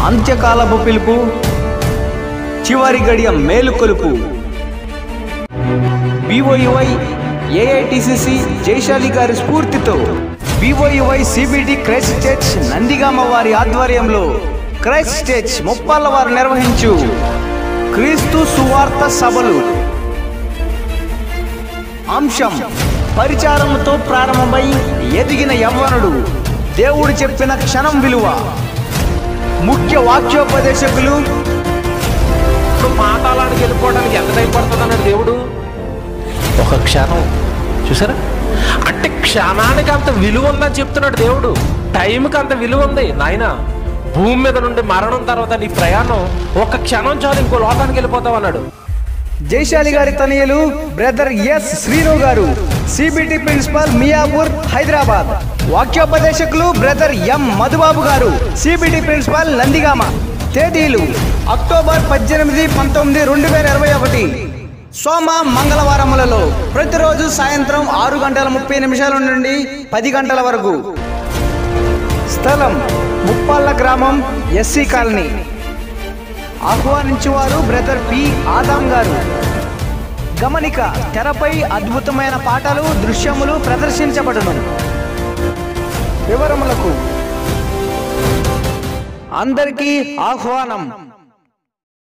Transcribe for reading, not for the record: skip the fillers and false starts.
అంత్యకాలపు పిలుపు, చివరి గడియ మేలుకొలుపు. BOUI AITCC జైశాలి గారి స్ఫూర్తితో BOUI CBD Christ church Nandigama వారి ఆధ్వర్యంలో క్రైస్ట్ చర్చ్ ముప్పాళ్ళ వారు నిర్వహించు క్రీస్తు సువార్త సభలు. అంశం: పరిచారముతో ప్రారంభమై ఎదిగిన యవ్వనుడు, దేవుడు చెప్పిన క్షణం విలువ. ముఖ్య వాక్యోపదేశకులు. పాతాళానికి వెళ్ళిపోవడానికి ఎంత టైం పడుతుంది అన్నాడు దేవుడు? ఒక క్షణం. చూసారా? అంటే క్షణానికి అంత విలువ ఉందని చెప్తున్నాడు దేవుడు. టైంకి అంత విలువ ఉంది నాయన. భూమి మీద నుండి మరణం తర్వాత నీ ప్రయాణం ఒక క్షణం చాలు, ఇంకో లోకానికి వెళ్ళిపోతావు అన్నాడు. జైశాలి గారి తనయులు brother yes Srinu garu, CBT principal, Miyapur, Hyderabad. వాక్యోపదేశకులు brother M Madhubabu garu, CBT principal, Nandigama. తేదీలు: అక్టోబర్ 18, 19, 2021. సోమ మంగళవారములలో ప్రతిరోజు సాయంత్రం 6:30 నుండి 10 వరకు. స్థలం: ముప్పాళ్ళ గ్రామం, SC కాలనీ. ఆహ్వానించేవారు బ్రదర్ P ఆదాం గారు. గమనిక: తెరపై అద్భుతమైన పాటలు, దృశ్యములు ప్రదర్శించబడును. వివరములకు అందరికీ ఆహ్వానం.